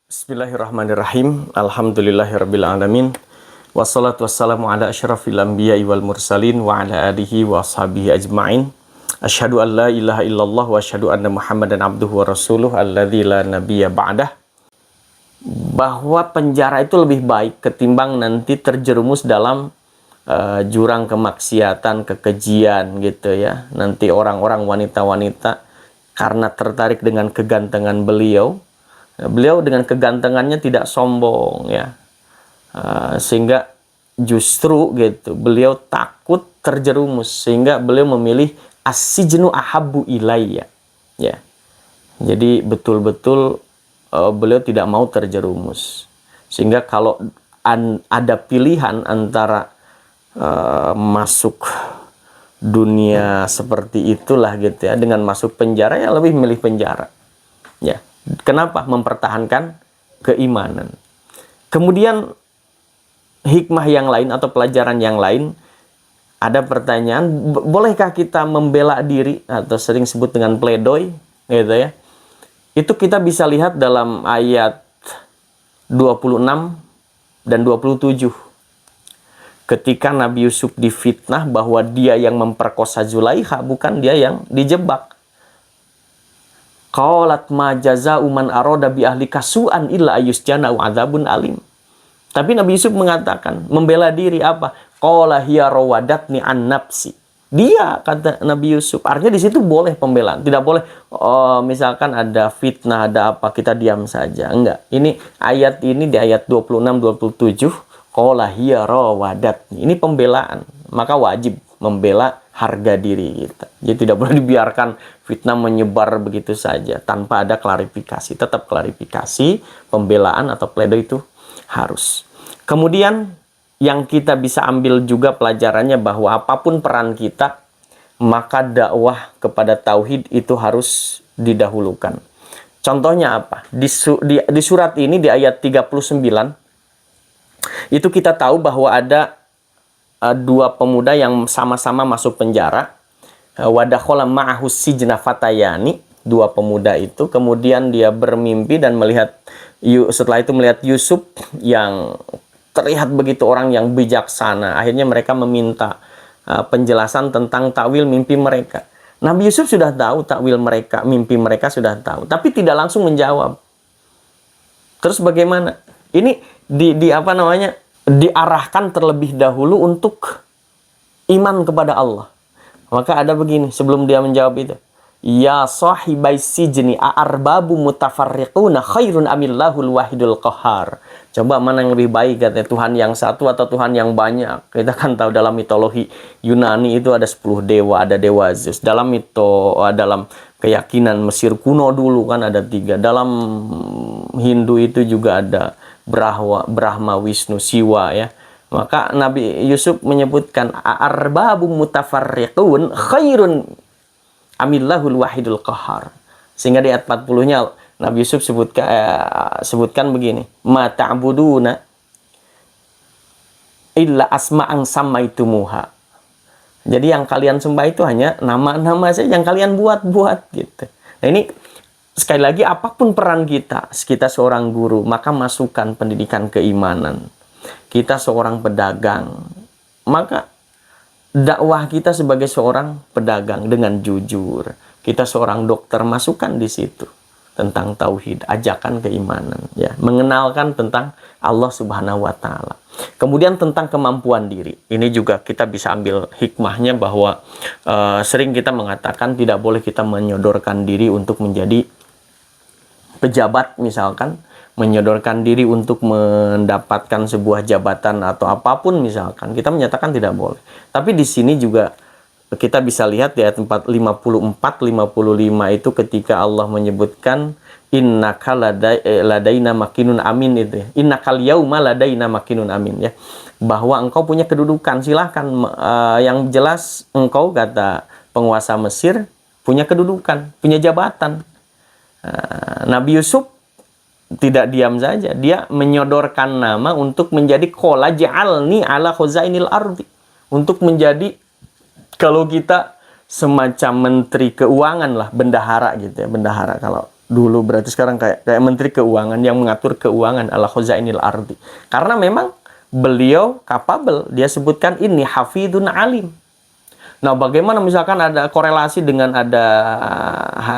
Bismillahirrahmanirrahim. Alhamdulillahirrabbilalamin. Wassalatu wassalamu ala asyrafil anbiya'i wal mursalin wa ala alihi wa ashabihi ajma'in. Asyhadu an la ilaha illallah wa asyhadu anna Muhammadan abduhu wa rasuluh alladzi la nabiyya ba'dah. Bahwa penjara itu lebih baik ketimbang nanti terjerumus dalam jurang kemaksiatan, kekejian gitu ya. Nanti orang-orang wanita-wanita karena tertarik dengan kegantengan beliau dengan kegantengannya tidak sombong ya, sehingga justru gitu beliau takut terjerumus sehingga beliau memilih as-sijnu ahabbu ilayya ya. Jadi betul-betul beliau tidak mau terjerumus, sehingga kalau ada pilihan antara masuk dunia seperti itulah gitu ya dengan masuk penjara, ya lebih milih penjara ya. Kenapa? Mempertahankan keimanan. Kemudian hikmah yang lain atau pelajaran yang lain, ada pertanyaan, bolehkah kita membela diri atau sering sebut dengan pledoi gitu ya. Itu kita bisa lihat dalam ayat 26 dan 27. Ketika Nabi Yusuf difitnah bahwa dia yang memperkosa Zulaikha, bukan dia yang dijebak. Qalat ma jaza'u man arada bi ahlika su'an illa ayyusjana wa adzabun alim. Tapi Nabi Yusuf mengatakan, membela diri apa? Qala hiya rawadatni an nafsi. Dia, kata Nabi Yusuf. Artinya di situ boleh pembelaan, tidak boleh misalkan ada fitnah, ada apa, kita diam saja. Enggak. Ini ayat ini di ayat 26 27, qala hiya rawadatni. Ini pembelaan. Maka wajib membela harga diri kita. Jadi tidak boleh dibiarkan fitnah menyebar begitu saja tanpa ada klarifikasi. Tetap klarifikasi, pembelaan atau pledoi itu harus. Kemudian yang kita bisa ambil juga pelajarannya bahwa apapun peran kita, maka dakwah kepada tauhid itu harus didahulukan. Contohnya apa? Di surat ini di ayat 39 itu kita tahu bahwa ada dua pemuda yang sama-sama masuk penjara. Wadakhala ma'ahu sijna fatayani, dua pemuda itu. Kemudian dia bermimpi dan melihat, setelah itu melihat Yusuf yang terlihat begitu orang yang bijaksana. Akhirnya mereka meminta penjelasan tentang takwil mimpi mereka. Nabi Yusuf sudah tahu takwil mereka, mimpi mereka sudah tahu, tapi tidak langsung menjawab. Terus bagaimana? Ini diarahkan terlebih dahulu untuk iman kepada Allah. Maka ada begini sebelum dia menjawab itu. Ya sahibai sijni a'arbabu mutafarriquna khairun amillahul wahidul qahar. Coba mana yang lebih baik, katanya, Tuhan yang satu atau Tuhan yang banyak? Kita kan tahu dalam mitologi Yunani itu ada 10 dewa, ada dewa Zeus. Dalam keyakinan Mesir kuno dulu kan ada 3. Dalam Hindu itu juga ada Brahma, Wisnu, Siwa ya. Maka Nabi Yusuf menyebutkan arbabu mutafarriqun khairun amillahul wahidul qahar. Sehingga di ayat 40-nya Nabi Yusuf sebutkan begini, ma ta'buduna illa asma'an sammaitumuha. Jadi yang kalian sembah itu hanya nama-nama saja yang kalian buat-buat gitu. Nah ini sekali lagi, apapun peran kita seorang guru, maka masukkan pendidikan keimanan. Kita seorang pedagang, maka dakwah kita sebagai seorang pedagang dengan jujur. Kita seorang dokter, masukkan di situ tentang tauhid, ajakan keimanan, ya, mengenalkan tentang Allah Subhanahu wa taala. Kemudian tentang kemampuan diri. Ini juga kita bisa ambil hikmahnya bahwa sering kita mengatakan tidak boleh kita menyodorkan diri untuk menjadi pejabat misalkan, menyodorkan diri untuk mendapatkan sebuah jabatan atau apapun misalkan, kita menyatakan tidak boleh. Tapi di sini juga kita bisa lihat di ayat 54-55 itu ketika Allah menyebutkan innaka ladaina makinun amin itu ya. Innakal yauma ladaina makinun amin ya. Bahwa engkau punya kedudukan, silahkan yang jelas engkau, kata penguasa Mesir, punya kedudukan, punya jabatan. Nabi Yusuf tidak diam saja, dia menyodorkan nama untuk menjadi qala ja'alni ala khuzainil ardi, untuk menjadi, kalau kita semacam menteri keuangan lah, bendahara gitu ya, bendahara kalau dulu berarti sekarang kayak menteri keuangan yang mengatur keuangan ala khazainil ardi. Karena memang beliau capable, dia sebutkan ini hafidun alim. Nah, bagaimana misalkan ada korelasi dengan ada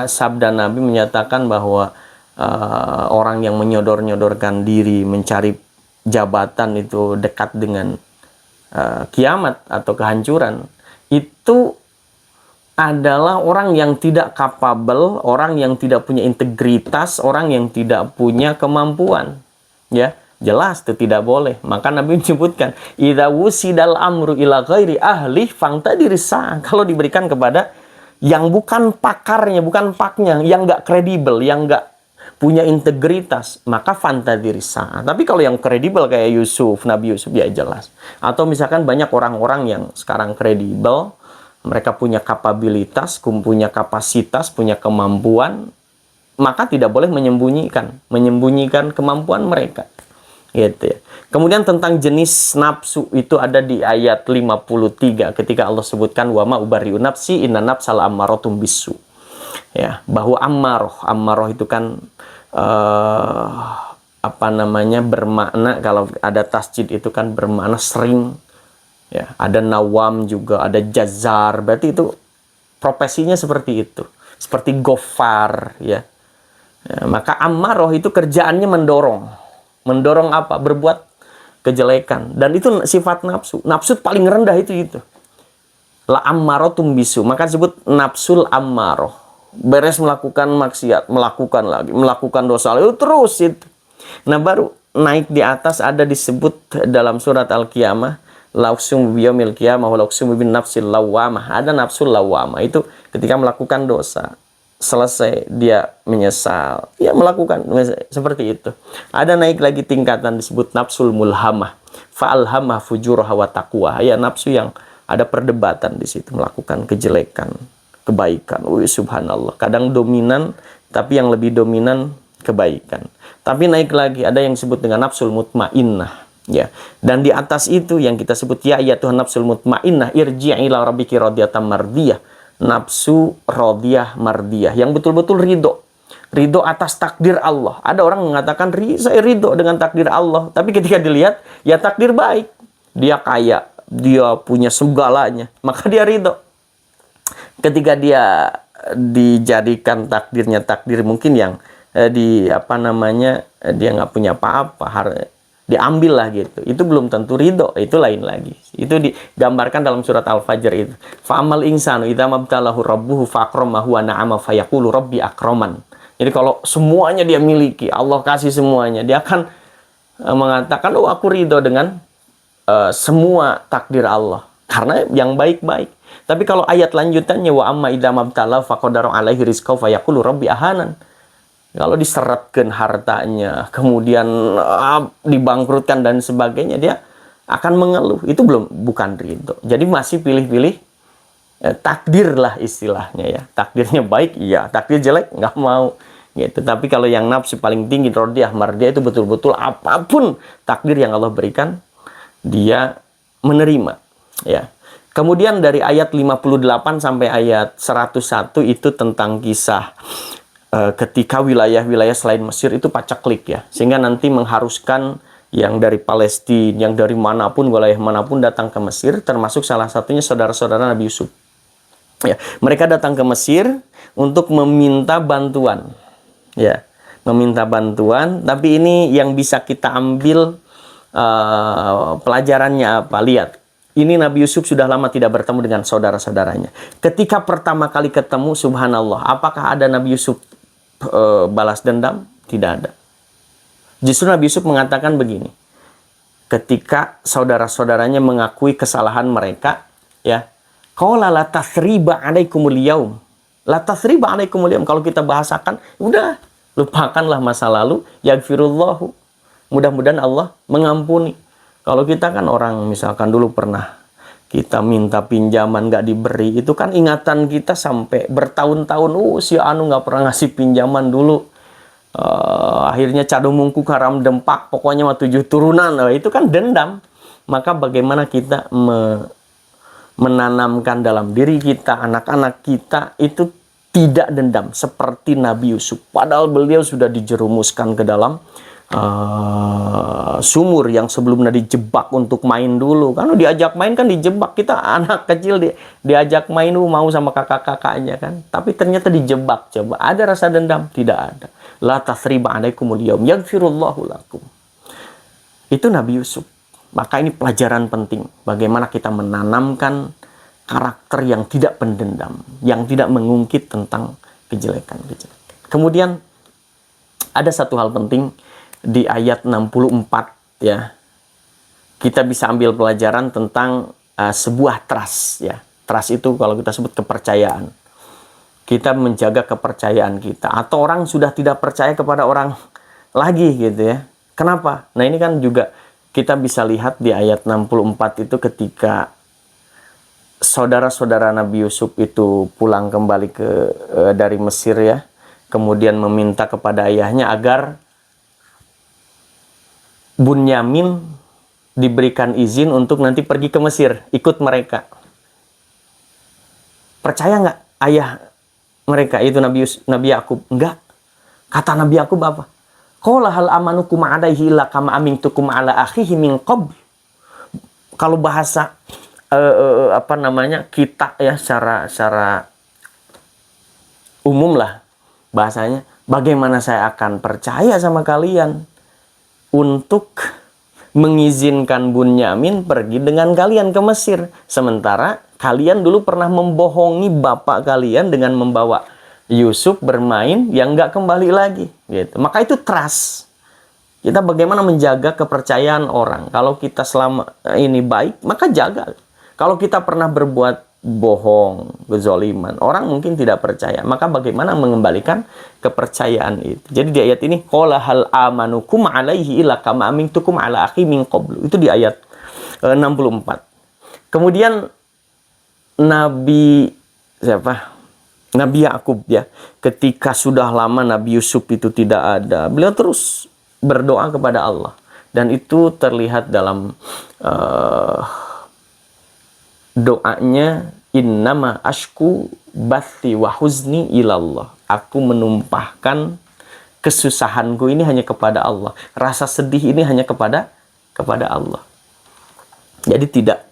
sabda Nabi menyatakan bahwa orang yang menyodor-nyodorkan diri mencari jabatan itu dekat dengan kiamat atau kehancuran, itu adalah orang yang tidak capable, orang yang tidak punya integritas, orang yang tidak punya kemampuan. Ya, jelas itu tidak boleh. Maka Nabi menyebutkan, idza wusidal amru ila ghairi ahli fangtadirisa. Kalau diberikan kepada yang bukan pakarnya, bukan paknya, yang nggak kredibel, yang nggak punya integritas, maka fantadirisa. Tapi kalau yang kredibel kayak Yusuf, Nabi Yusuf, ya jelas. Atau misalkan banyak orang-orang yang sekarang kredibel, mereka punya kapabilitas, punya kapasitas, punya kemampuan, maka tidak boleh menyembunyikan kemampuan mereka. Gitu ya. Kemudian tentang jenis nafsu itu ada di ayat 53 ketika Allah sebutkan wa ma ubari'u nafsi inna nafsal ammaratum bisu. Ya, bahwa ammaroh itu kan bermakna, kalau ada tasjid itu kan bermakna sering. Ya, ada nawam juga, ada jazar, berarti itu profesinya seperti itu, seperti gofar, ya. Ya, maka ammaroh itu kerjaannya mendorong apa? Berbuat kejelekan, dan itu sifat nafsu. Nafsu paling rendah itu. La ammarotum bisu, maka disebut nafsul ammaroh. Beres melakukan maksiat, melakukan dosa, itu terus itu. Nah, baru naik di atas ada disebut dalam surat Al-Qiyamah, laksum biyamil qiyamah wa laksum bin nafsil lawamah. Ada nafsul lawamah itu ketika melakukan dosa, selesai dia menyesal, ya melakukan seperti itu. Ada naik lagi tingkatan disebut nafsul mulhamah, fa'alhamah fujuraha wa taqwa. Ya, nafsu yang ada perdebatan di situ, melakukan kejelekan, kebaikan. Subhanallah. Kadang dominan, tapi yang lebih dominan kebaikan. Tapi naik lagi ada yang disebut dengan nafsul mutmainnah. Ya, dan di atas itu yang kita sebut ya Tuhan nafsul mutmainnah irji'i ila rabbiki radiyatan mardiyah. Nafsu radiyah mardiyah yang betul-betul ridho atas takdir Allah. Ada orang mengatakan saya ridho dengan takdir Allah, tapi ketika dilihat ya takdir baik, dia kaya, dia punya segalanya, maka dia ridho. Ketika dia dijadikan takdirnya takdir mungkin yang dia nggak punya apa-apa, diambil lah gitu, itu belum tentu ridho, itu lain lagi. Itu digambarkan dalam surat Al-Fajr itu. Fa'amal insanu idza mabtalahu rabbuhu fa'akramahu wa na'ama fayaqulu rabbi akraman. Jadi kalau semuanya dia miliki, Allah kasih semuanya, dia akan mengatakan, oh aku ridho dengan semua takdir Allah, karena yang baik-baik. Tapi kalau ayat lanjutannya wa amma idza mabtalahu faqadara alaihi rizqahu fayaqulu rabbi ahanan. Kalau diseretkan hartanya, kemudian dibangkrutkan dan sebagainya, dia akan mengeluh. Itu bukan ridho. Jadi masih pilih-pilih takdir lah istilahnya ya. Takdirnya baik, iya. Takdir jelek, nggak mau. Gitu. Tapi kalau yang nafsu paling tinggi, rodiyah, mardiyah, itu betul-betul apapun takdir yang Allah berikan, dia menerima. Ya. Kemudian dari ayat 58 sampai ayat 101 itu tentang kisah ketika wilayah-wilayah selain Mesir itu pacaklik ya, sehingga nanti mengharuskan yang dari Palestina, yang dari manapun, wilayah manapun datang ke Mesir, termasuk salah satunya saudara-saudara Nabi Yusuf. Ya, mereka datang ke Mesir untuk meminta bantuan, ya, meminta bantuan. Tapi ini yang bisa kita ambil pelajarannya apa? Lihat, ini Nabi Yusuf sudah lama tidak bertemu dengan saudara-saudaranya. Ketika pertama kali ketemu, subhanallah, apakah ada Nabi Yusuf balas dendam? Tidak ada. Justru Nabi Yusuf mengatakan begini, ketika saudara-saudaranya mengakui kesalahan mereka, ya, qala la tathriba 'alaikumul yaum. La tathriba 'alaikumul yaum, kalau kita bahasakan, udah, lupakanlah masa lalu, yaghfirullahu. Mudah-mudahan Allah mengampuni. Kalau kita kan orang misalkan dulu pernah kita minta pinjaman nggak diberi, itu kan ingatan kita sampai bertahun-tahun. Si Anu nggak pernah ngasih pinjaman dulu. Akhirnya cadung mungku karam dempak, pokoknya mah 7 turunan. Itu kan dendam. Maka bagaimana kita menanamkan dalam diri kita, anak-anak kita itu tidak dendam seperti Nabi Yusuf. Padahal beliau sudah dijerumuskan ke dalam sumur yang sebelumnya dijebak untuk main dulu. Kalau diajak main kan dijebak. Kita anak kecil diajak main mau sama kakak-kakaknya kan. Tapi ternyata dijebak. Coba ada rasa dendam? Tidak ada. La tathriba alaikumul yaum yaghfirullahu lakum. Itu Nabi Yusuf. Maka ini pelajaran penting. Bagaimana kita menanamkan karakter yang tidak pendendam, yang tidak mengungkit tentang kejelekan-kejelekan. Kemudian ada satu hal penting di ayat 64 ya. Kita bisa ambil pelajaran tentang sebuah trust ya. Trust itu kalau kita sebut kepercayaan. Kita menjaga kepercayaan kita, atau orang sudah tidak percaya kepada orang lagi gitu ya. Kenapa? Nah, ini kan juga kita bisa lihat di ayat 64 itu ketika saudara-saudara Nabi Yusuf itu pulang kembali dari Mesir ya. Kemudian meminta kepada ayahnya agar Bunyamin diberikan izin untuk nanti pergi ke Mesir, ikut mereka. Percaya nggak ayah mereka itu Nabi Yakub? Enggak. Kata Nabi Yakub apa? Qala hal amanukum alaihi illa kama amintukum ala akhihi min qabl. Kalau bahasa kita ya secara umum lah bahasanya, bagaimana saya akan percaya sama kalian untuk mengizinkan Bunyamin pergi dengan kalian ke Mesir, sementara kalian dulu pernah membohongi bapak kalian dengan membawa Yusuf bermain yang nggak kembali lagi gitu. Maka itu trust. Kita bagaimana menjaga kepercayaan orang. Kalau kita selama ini baik, maka jaga. Kalau kita pernah berbuat bohong, kezaliman, orang mungkin tidak percaya. Maka bagaimana mengembalikan kepercayaan itu? Jadi di ayat ini, qala hal amanukum alaihi illa kama amintukum ala akhi min qablu. Itu di ayat 64. Kemudian Nabi Yakub ya, ketika sudah lama Nabi Yusuf itu tidak ada, beliau terus berdoa kepada Allah. Dan itu terlihat dalam doanya, innama ashku bathi wa huzni ilallah. Aku menumpahkan kesusahanku ini hanya kepada Allah. Rasa sedih ini hanya kepada Allah. Jadi tidak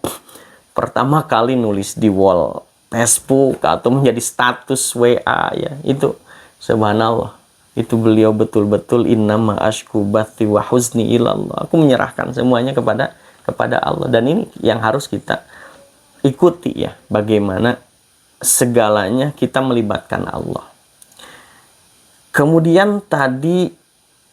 pertama kali nulis di wall Facebook atau menjadi status WA ya. Itu subhanallah. Itu beliau betul-betul innama ashku bathi wa huzni ilallah. Aku menyerahkan semuanya kepada Allah. Dan ini yang harus kita ikuti ya, bagaimana segalanya kita melibatkan Allah. Kemudian tadi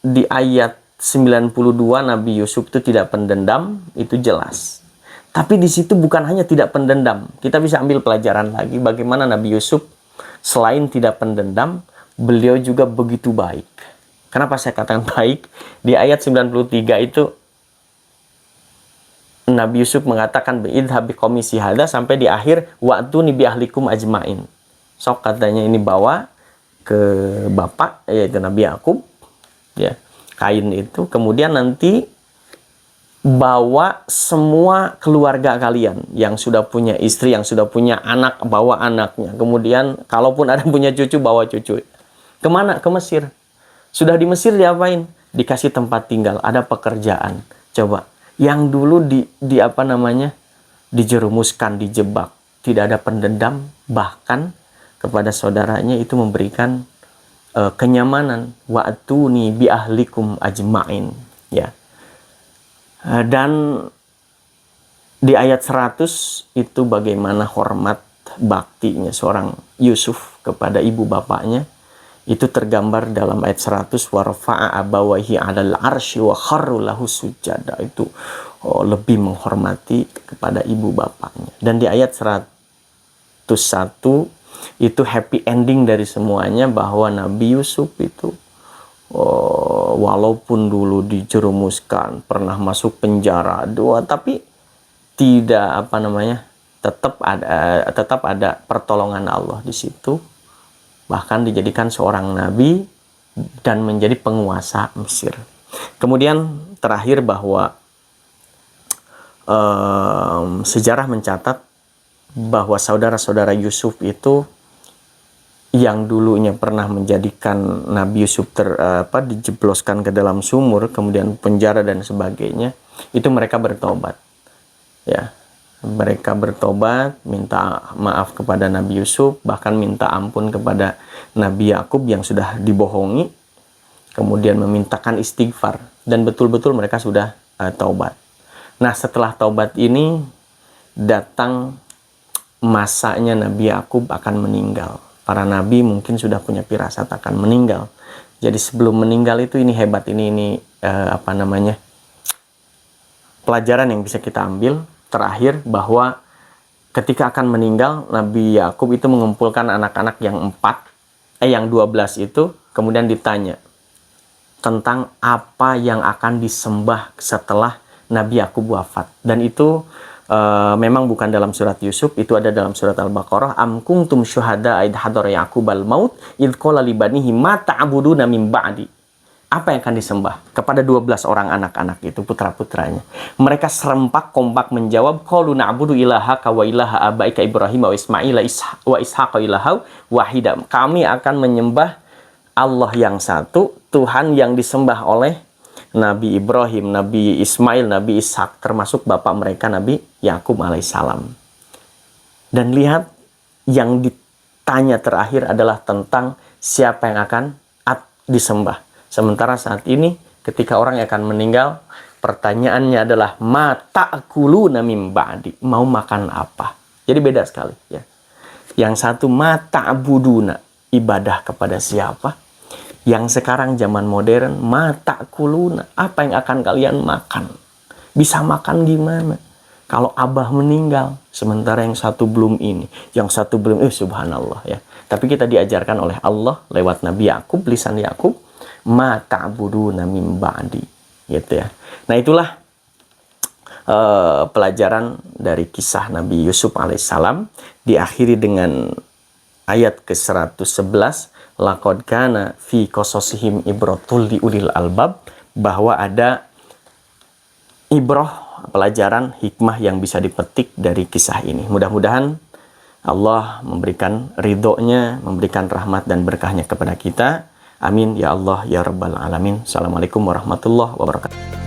di ayat 92 Nabi Yusuf itu tidak pendendam, itu jelas. Tapi di situ bukan hanya tidak pendendam. Kita bisa ambil pelajaran lagi bagaimana Nabi Yusuf selain tidak pendendam, beliau juga begitu baik. Kenapa saya katakan baik? Di ayat 93 itu Nabi Yusuf mengatakan idhab biqamisi hadza, sampai di akhir wa'tuni bi ahlikum ajmain. Sok katanya ini bawa ke bapak yaitu Nabi Yakub ya, kain itu, kemudian nanti bawa semua keluarga kalian yang sudah punya istri, yang sudah punya anak, bawa anaknya. Kemudian kalaupun ada punya cucu, bawa cucu. Kemana? Ke Mesir. Sudah di Mesir diapain? Dikasih tempat tinggal, ada pekerjaan. Coba yang dulu dijerumuskan, dijebak, tidak ada pendendam, bahkan kepada saudaranya itu memberikan kenyamanan. Wa'tuni bi ahlikum ajmain ya. Dan di ayat 100 itu bagaimana hormat baktinya seorang Yusuf kepada ibu bapaknya. Itu tergambar dalam ayat 100, wa rafa'a abawaihi 'alal 'arsy wa kharru lahu sujada. Itu lebih menghormati kepada ibu bapaknya. Dan di ayat 101 itu happy ending dari semuanya, bahwa Nabi Yusuf itu walaupun dulu dijerumuskan, pernah masuk penjara tapi tidak tetap ada pertolongan Allah di situ. Bahkan dijadikan seorang nabi dan menjadi penguasa Mesir. Kemudian terakhir bahwa sejarah mencatat bahwa saudara-saudara Yusuf itu yang dulunya pernah menjadikan Nabi Yusuf dijebloskan ke dalam sumur, kemudian penjara dan sebagainya, itu mereka bertobat. Ya, mereka bertobat, minta maaf kepada Nabi Yusuf, bahkan minta ampun kepada Nabi Yakub yang sudah dibohongi, kemudian memintakan istighfar, dan betul-betul mereka sudah taubat. Nah, setelah taubat ini datang masanya Nabi Yakub akan meninggal. Para nabi mungkin sudah punya firasat akan meninggal. Jadi sebelum meninggal itu ini hebat, ini pelajaran yang bisa kita ambil terakhir, bahwa ketika akan meninggal, Nabi Yakub itu mengumpulkan anak-anak yang 12 itu, kemudian ditanya tentang apa yang akan disembah setelah Nabi Yakub wafat. Dan itu memang bukan dalam surat Yusuf, itu ada dalam surat Al-Baqarah. Am kuntum syuhada id hadara Yaqubal maut id qala li banihi ma ta'buduna min ba'di. Apa yang akan disembah? Kepada 12 orang anak-anak itu, putra-putranya. Mereka serempak kompak menjawab, qalu na'budu ilahaka wa ilaha abaika Ibrahim wa Ismail wa Ishaqa ilaha wahida. Kami akan menyembah Allah yang satu, Tuhan yang disembah oleh Nabi Ibrahim, Nabi Ismail, Nabi Ishak, termasuk bapak mereka Nabi Yakub alaihissalam. Dan lihat, yang ditanya terakhir adalah tentang siapa yang akan disembah. Sementara saat ini ketika orang yang akan meninggal, pertanyaannya adalah ma ta'kuluna mim ba'di, mau makan apa? Jadi beda sekali ya. Yang satu ma ta'buduna, ibadah kepada siapa? Yang sekarang zaman modern, ma ta'kuluna, apa yang akan kalian makan? Bisa makan gimana? Kalau abah meninggal, sementara yang satu belum ini, yang satu belum, subhanallah ya. Tapi kita diajarkan oleh Allah lewat Nabi Yakub, lisan Yakub, ma ta'buduna mim ba'di, gitu ya. Nah, itulah pelajaran dari kisah Nabi Yusuf alaihissalam, diakhiri dengan ayat ke-111, laqad kana fi qasasihim ibratul li ulil albab, bahwa ada ibrah, pelajaran hikmah yang bisa dipetik dari kisah ini. Mudah-mudahan Allah memberikan ridhonya, memberikan rahmat dan berkahnya kepada kita. Amin ya Allah ya Rabbal Alamin. Assalamualaikum warahmatullahi wabarakatuh.